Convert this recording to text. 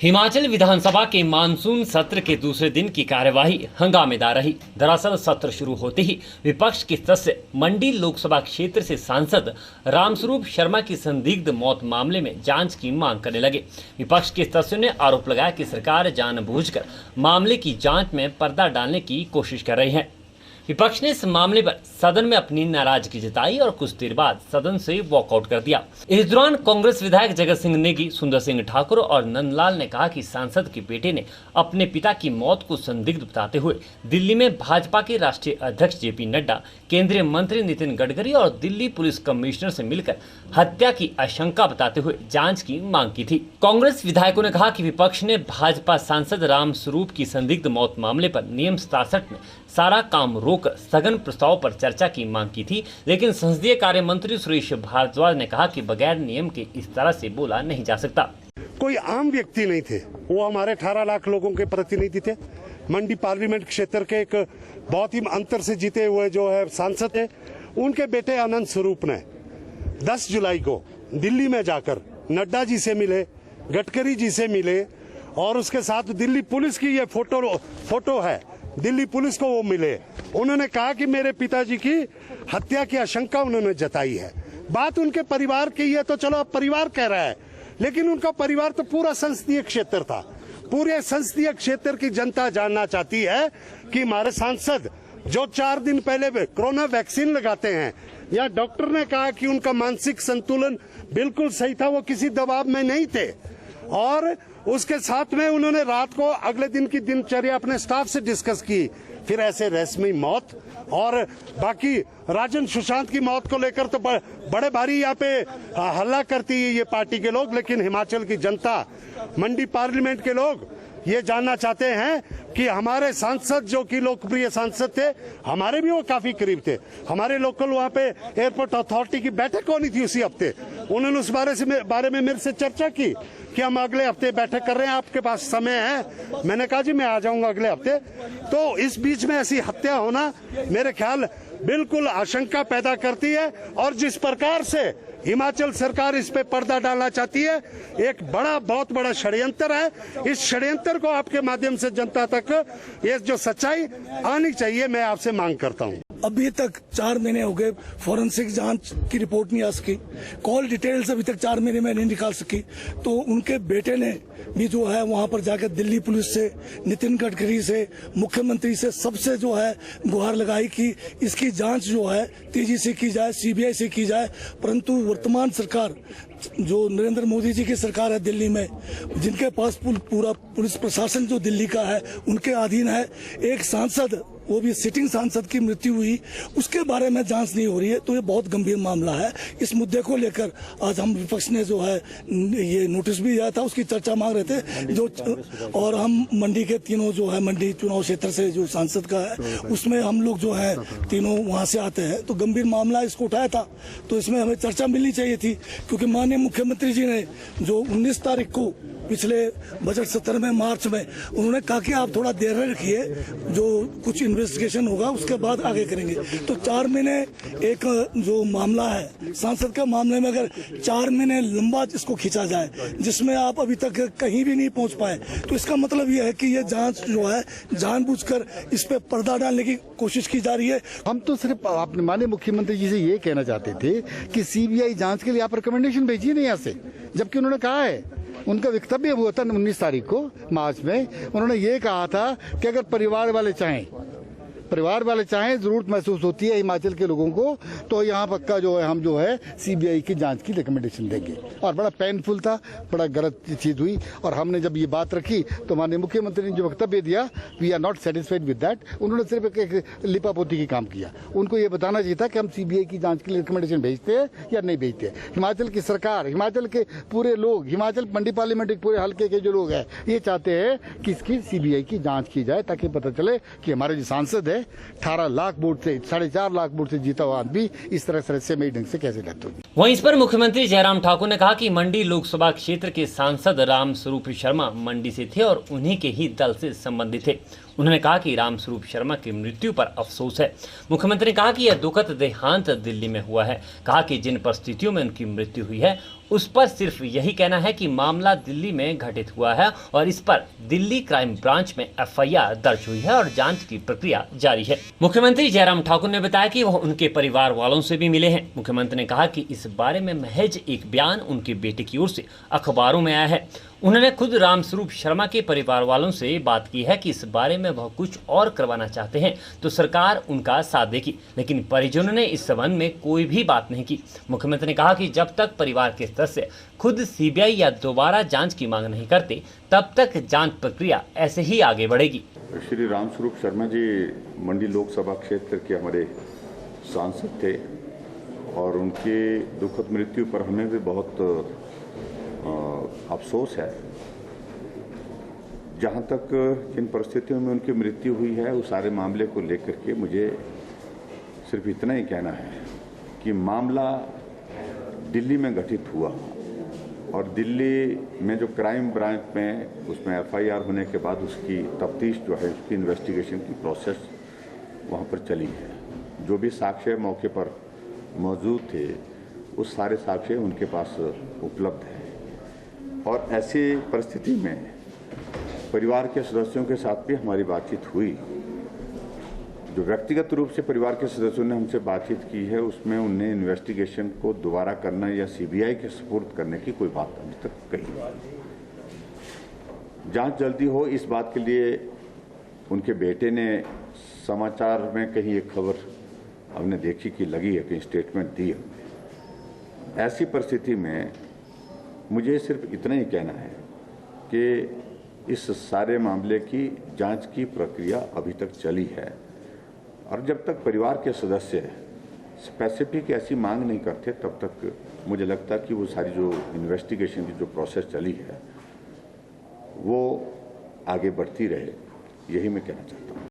हिमाचल विधानसभा के मानसून सत्र के दूसरे दिन की कार्यवाही हंगामेदार रही। दरअसल सत्र शुरू होते ही विपक्ष के सदस्य मंडी लोकसभा क्षेत्र से सांसद रामस्वरूप शर्मा की संदिग्ध मौत मामले में जांच की मांग करने लगे। विपक्ष के सदस्यों ने आरोप लगाया कि सरकार जानबूझकर मामले की जांच में पर्दा डालने की कोशिश कर रही है। विपक्ष ने इस मामले पर सदन में अपनी नाराजगी जताई और कुछ देर बाद सदन से वॉकआउट कर दिया। इस दौरान कांग्रेस विधायक जगत सिंह नेगी, सुंदर सिंह ठाकुर और नंदलाल ने कहा कि सांसद के बेटे ने अपने पिता की मौत को संदिग्ध बताते हुए दिल्ली में भाजपा के राष्ट्रीय अध्यक्ष जेपी नड्डा, केंद्रीय मंत्री नितिन गडकरी और दिल्ली पुलिस कमिश्नर से मिलकर हत्या की आशंका बताते हुए जांच की मांग की थी। कांग्रेस विधायकों ने कहा कि विपक्ष ने भाजपा सांसद रामस्वरूप की संदिग्ध मौत मामले पर नियम 67 में सारा काम रोककर स्थगन प्रस्ताव पर चर्चा की मांग की थी, लेकिन संसदीय कार्य मंत्री सुरेश भारद्वाज ने कहा कि बगैर नियम के इस तरह से बोला नहीं जा सकता। कोई आम व्यक्ति नहीं थे, वो हमारे 18 लाख लोगों के प्रतिनिधि थे। मंडी पार्लियामेंट क्षेत्र के एक बहुत ही अंतर से जीते हुए जो है सांसद थे, उनके बेटे आनंद स्वरूप ने 10 जुलाई को दिल्ली में जाकर नड्डा जी से मिले, गडकरी जी से मिले और उसके साथ दिल्ली पुलिस की ये फोटो है, दिल्ली पुलिस को वो मिले। उन्होंने कहा कि मेरे पिताजी की हत्या की आशंका उन्होंने जताई है। बात उनके परिवार की है तो चलो अब परिवार कह रहा है, लेकिन उनका परिवार तो पूरा संसदीय क्षेत्र था। पूरे संसदीय क्षेत्र की जनता जानना चाहती है कि हमारे सांसद जो 4 दिन पहले कोरोना वैक्सीन लगाते हैं, या डॉक्टर ने कहा कि उनका मानसिक संतुलन बिल्कुल सही था, वो किसी दबाव में नहीं थे, और उसके साथ में उन्होंने रात को अगले दिन की दिनचर्या अपने स्टाफ से डिस्कस की। फिर ऐसे रस्मी मौत और बाकी राजन सुशांत की मौत को लेकर तो बड़े भारी यहाँ पे हल्ला करती है ये पार्टी के लोग, लेकिन हिमाचल की जनता, मंडी पार्लियामेंट के लोग ये जानना चाहते हैं कि हमारे सांसद जो कि लोकप्रिय सांसद थे, हमारे भी वो काफी करीब थे। हमारे लोकल वहाँ पे एयरपोर्ट अथॉरिटी की बैठक होनी थी उसी हफ्ते, उन्होंने उस बारे में मेरे से चर्चा की कि हम अगले हफ्ते बैठक कर रहे हैं, आपके पास समय है? मैंने कहा जी मैं आ जाऊंगा अगले हफ्ते। तो इस बीच में ऐसी हत्या होना मेरे ख्याल बिल्कुल आशंका पैदा करती है, और जिस प्रकार से हिमाचल सरकार इस पे पर्दा डालना चाहती है, एक बहुत बड़ा षड्यंत्र है। इस षड्यंत्र को आपके माध्यम से जनता तक ये जो सच्चाई आनी चाहिए, मैं आपसे मांग करता हूँ। अभी तक 4 महीने हो गए, फॉरेंसिक जांच की रिपोर्ट नहीं आ सकी, कॉल डिटेल्स अभी तक 4 महीने में नहीं निकाल सकी। तो उनके बेटे ने भी जो है वहां पर जाकर दिल्ली पुलिस से, नितिन गडकरी से, मुख्यमंत्री से, सबसे जो है गुहार लगाई कि इसकी जांच जो है तेजी से की जाए, सीबीआई से की जाए। परंतु वर्तमान सरकार जो नरेंद्र मोदी जी की सरकार है दिल्ली में, जिनके पास पूरा पुलिस प्रशासन जो दिल्ली का है उनके अधीन है, एक सांसद, वो भी सिटिंग सांसद की मृत्यु हुई, उसके बारे में जांच नहीं हो रही है। तो ये बहुत गंभीर मामला है। इस मुद्दे को लेकर आज हम विपक्ष ने जो है ये नोटिस भी दिया था, उसकी चर्चा मांग रहे थे जो, और हम मंडी के तीनों जो है मंडी चुनाव क्षेत्र से जो सांसद का है उसमें हम लोग जो है तीनों वहां से आते हैं। तो गंभीर मामला इसको उठाया था, तो इसमें हमें चर्चा मिलनी चाहिए थी, क्योंकि माननीय मुख्यमंत्री जी ने जो 19 तारीख को पिछले बजट सत्र में मार्च में उन्होंने कहा कि आप थोड़ा देर रखिए, जो कुछ इन्वेस्टिगेशन होगा उसके बाद आगे करेंगे। तो 4 महीने एक जो मामला है सांसद के मामले में, अगर 4 महीने लंबा इसको खींचा जाए, जिसमें आप अभी तक कहीं भी नहीं पहुंच पाए, तो इसका मतलब यह है कि ये जांच जो है जानबूझकर इस पे पर्दा डालने की कोशिश की जा रही है। हम तो सिर्फ अपने माननीय मुख्यमंत्री जी से ये कहना चाहते थे कि सीबीआई जांच के लिए आप रिकमेंडेशन भेजिए ना यहाँ से, जबकि उन्होंने कहा है, उनका वक्तव्य हुआ था 19 तारीख को मार्च में, उन्होंने ये कहा था कि अगर परिवार वाले चाहें, जरूरत महसूस होती है हिमाचल के लोगों को, तो यहाँ पक्का जो है हम जो है सीबीआई की जांच की रिकमेंडेशन देंगे। और बड़ा पेनफुल था, बड़ा गलत चीज हुई, और हमने जब ये बात रखी तो माननीय मुख्यमंत्री ने जो वक्तव्य दिया, we are not satisfied with that, उन्होंने सिर्फ एक लिपापोती की काम किया। उनको ये बताना चाहिए था कि हम सीबीआई की जांच के लिए रिकमेंडेशन भेजते हैं या नहीं भेजते। हिमाचल की सरकार, हिमाचल के पूरे लोग, हिमाचल मंडी पार्लियामेंट पूरे हल्के के जो लोग हैं, ये चाहते हैं कि इसकी सीबीआई की जांच की जाए, ताकि पता चले कि हमारे जो सांसद है 18 लाख वोट से, 4.5 लाख वोट से जीता हुआ आदमी इस तरह से ढंग से कैसे लड़ते होगी। वहीं इस पर मुख्यमंत्री जयराम ठाकुर ने कहा कि मंडी लोकसभा क्षेत्र के सांसद रामस्वरूप शर्मा मंडी से थे और उन्हीं के ही दल से संबंधित थे। उन्होंने कहा कि रामस्वरूप शर्मा की मृत्यु पर अफसोस है। मुख्यमंत्री ने कहा कि यह दुखद देहांत दिल्ली में हुआ है। कहा कि जिन परिस्थितियों में उनकी मृत्यु हुई है उस पर सिर्फ यही कहना है कि मामला दिल्ली में घटित हुआ है और इस पर दिल्ली क्राइम ब्रांच में एफआईआर दर्ज हुई है और जांच की प्रक्रिया जारी है। मुख्यमंत्री जयराम ठाकुर ने बताया कि वह उनके परिवार वालों से भी मिले हैं। मुख्यमंत्री ने कहा कि इस बारे में महज एक बयान उनके बेटे की ओर से अखबारों में आया है। उन्होंने खुद रामस्वरूप शर्मा के परिवार वालों से बात की है कि इस बारे में वह कुछ और करवाना चाहते हैं तो सरकार उनका साथ देगी, लेकिन परिजनों ने इस संबंध में कोई भी बात नहीं की। मुख्यमंत्री ने कहा कि जब तक परिवार के सदस्य खुद सीबीआई या दोबारा जांच की मांग नहीं करते तब तक जांच प्रक्रिया ऐसे ही आगे बढ़ेगी। श्री रामस्वरूप शर्मा जी मंडी लोकसभा क्षेत्र के हमारे सांसद थे और उनके दुखद मृत्यु पर हमें भी बहुत अफसोस है। जहां तक जिन परिस्थितियों में उनकी मृत्यु हुई है उस सारे मामले को लेकर के मुझे सिर्फ इतना ही कहना है कि मामला दिल्ली में घटित हुआ और दिल्ली में जो क्राइम ब्रांच में उसमें एफआईआर होने के बाद उसकी तफ्तीश जो है उसकी इन्वेस्टिगेशन की प्रोसेस वहां पर चली है। जो भी साक्ष्य मौके पर मौजूद थे उस सारे साक्ष्य उनके पास उपलब्ध है और ऐसी परिस्थिति में परिवार के सदस्यों के साथ भी हमारी बातचीत हुई। जो व्यक्तिगत रूप से परिवार के सदस्यों ने हमसे बातचीत की है उसमें उन्हें इन्वेस्टिगेशन को दोबारा करना या सीबीआई के सुपुर्द करने की कोई बात अभी तक कही। जांच जल्दी हो इस बात के लिए उनके बेटे ने समाचार में कहीं एक खबर हमने देखी कि लगी है, कहीं स्टेटमेंट दी है। ऐसी परिस्थिति में मुझे सिर्फ इतना ही कहना है कि इस सारे मामले की जांच की प्रक्रिया अभी तक चली है और जब तक परिवार के सदस्य स्पेसिफिक ऐसी मांग नहीं करते तब तक मुझे लगता है कि वो सारी जो इन्वेस्टिगेशन की जो प्रोसेस चली है वो आगे बढ़ती रहे, यही मैं कहना चाहता हूँ।